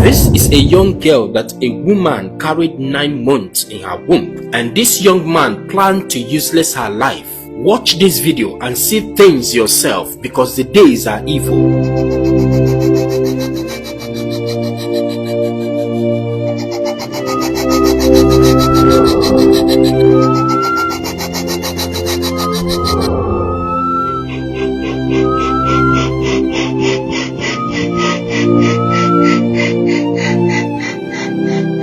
This is a young girl that a woman carried 9 months in her womb, and this young man planned to useless her life. Watch this video and see things yourself, because the days are evil.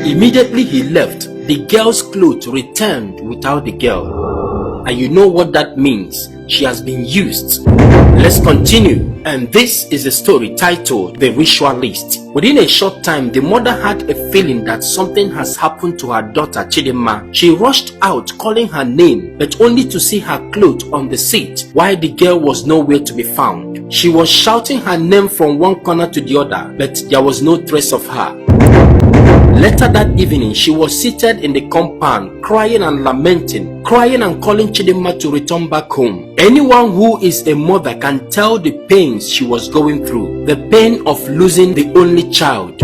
Immediately he left, the girl's clothes returned without the girl. And you know what that means. She has been used. Let's continue. And this is a story titled The Ritualist. Within a short time, the mother had a feeling that something has happened to her daughter Chidinma. She rushed out calling her name, but only to see her clothes on the seat, while the girl was nowhere to be found. She was shouting her name from one corner to the other, but there was no trace of her. Later that evening, she was seated in the compound, crying and lamenting, crying and calling Chidinma to return back home. Anyone who is a mother can tell the pains she was going through, the pain of losing the only child.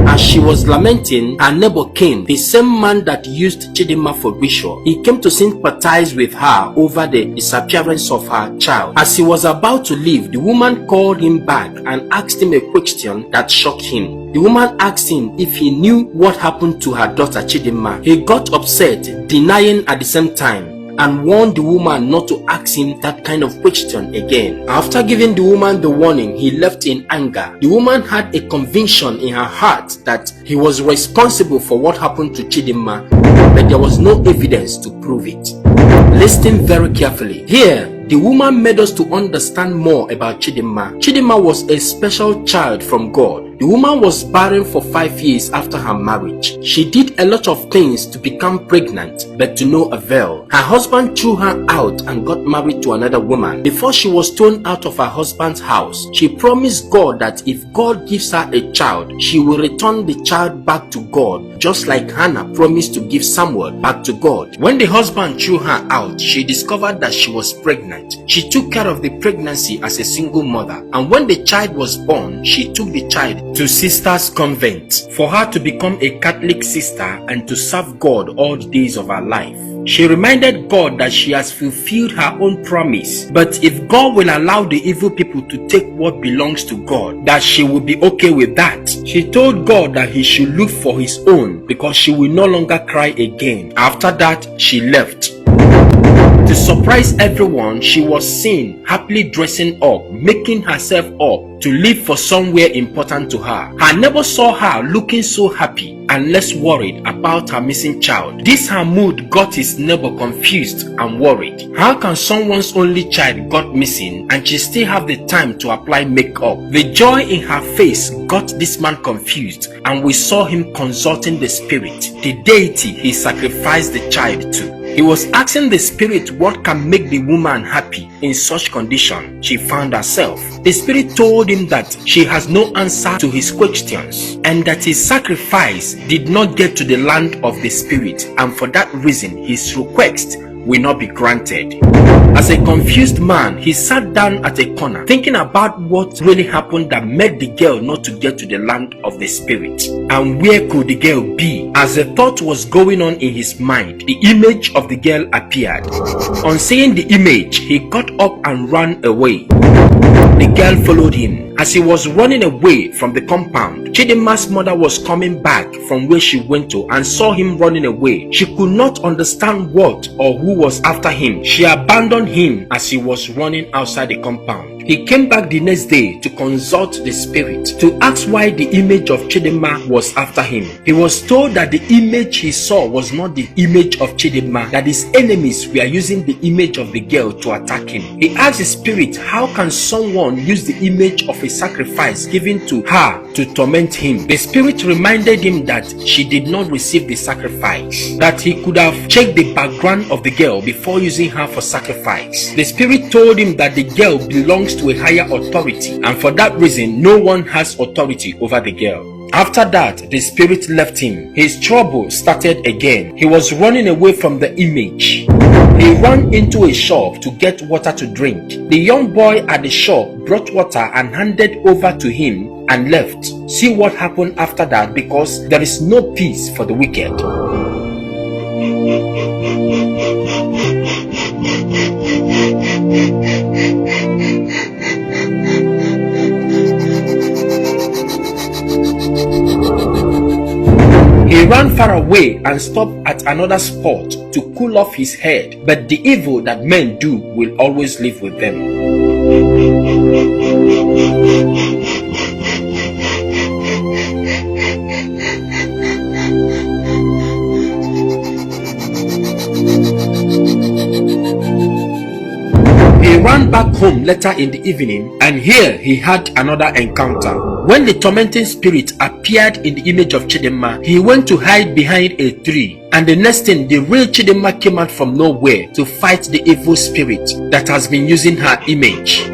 As she was lamenting, her neighbor came, the same man that used Chidinma for ritual. He came to sympathize with her over the disappearance of her child. As he was about to leave, the woman called him back and asked him a question that shocked him. The woman asked him if he knew what happened to her daughter Chidinma. He got upset, denying at the same time, and warned the woman not to ask him that kind of question again. After giving the woman the warning, he left in anger. The woman had a conviction in her heart that he was responsible for what happened to Chidinma, but there was no evidence to prove it. Listen very carefully. Here, the woman made us to understand more about Chidinma. Chidinma was a special child from God. The woman was barren for 5 years after her marriage. She did a lot of things to become pregnant, but to no avail. Her husband threw her out and got married to another woman. Before she was thrown out of her husband's house, she promised God that if God gives her a child, she will return the child back to God, just like Hannah promised to give Samuel back to God. When the husband threw her out, she discovered that she was pregnant. She took care of the pregnancy as a single mother, and when the child was born, she took the child to Sisters Convent for her to become a Catholic sister and to serve God all the days of her life. She reminded God that she has fulfilled her own promise, but if God will allow the evil people to take what belongs to God, that she will be okay with that. She told God that he should look for his own because she will no longer cry again. After that, she left. To surprise everyone, she was seen happily dressing up, making herself up to leave for somewhere important to her. Her neighbor saw her looking so happy and less worried about her missing child. This her mood got his neighbor confused and worried. How can someone's only child got missing and she still have the time to apply makeup? The joy in her face got this man confused, and we saw him consulting the spirit, the deity he sacrificed the child to. He was asking the spirit what can make the woman happy in such condition she found herself. The spirit told him that she has no answer to his questions and that his sacrifice did not get to the land of the spirit, and for that reason his request will not be granted. As a confused man, he sat down at a corner thinking about what really happened that made the girl not to get to the land of the spirit, and where could the girl be. As the thought was going on in his mind, the image of the girl appeared. On seeing the image, he got up and ran away. The girl followed him. As he was running away from the compound, Chidinma's mother was coming back from where she went to and saw him running away. She could not understand what or who was after him. She abandoned him as he was running outside the compound. He came back the next day to consult the spirit to ask why the image of Chidinma was after him. He was told that the image he saw was not the image of Chidinma, that his enemies were using the image of the girl to attack him. He asked the spirit, how can someone use the image of a sacrifice given to her to torment him? The spirit reminded him that she did not receive the sacrifice, that he could have checked the background of the girl before using her for sacrifice. The spirit told him that the girl belongs to a higher authority, and for that reason no one has authority over the girl. After that, the spirit left him. His trouble started again. He was running away from the image. He ran into a shop to get water to drink. The young boy at the shop brought water and handed over to him and left. See what happened after that, because there is no peace for the wicked. He ran far away and stopped at another spot to cool off his head, but the evil that men do will always live with them. He ran back home later in the evening, and here he had another encounter. When the tormenting spirit appeared in the image of Chidinma, he went to hide behind a tree, and the next thing, the real Chidinma came out from nowhere to fight the evil spirit that has been using her image.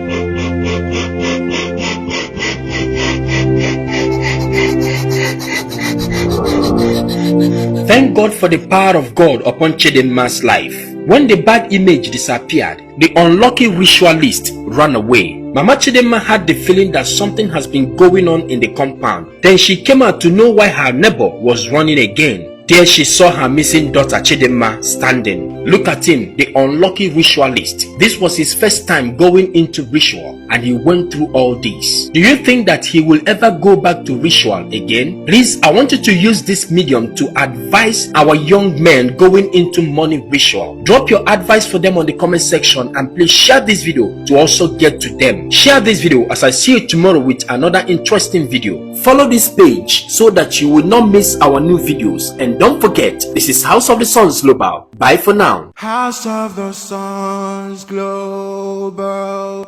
Thank God for the power of God upon Chidinma's life. When the bad image disappeared, the unlucky ritualist ran away. Mama Chidinma had the feeling that something has been going on in the compound. Then she came out to know why her neighbor was running again. There she saw her missing daughter Chidinma standing. Look at him, the unlucky ritualist. This was his first time going into ritual, and he went through all this. Do you think that he will ever go back to ritual again? Please, I want you to use this medium to advise our young men going into morning ritual. Drop your advice for them on the comment section, and please share this video to also get to them. Share this video as I see you tomorrow with another interesting video. Follow this page so that you will not miss our new videos, and don't forget, this is House of the Suns Global. Bye for now. House of the Suns Global.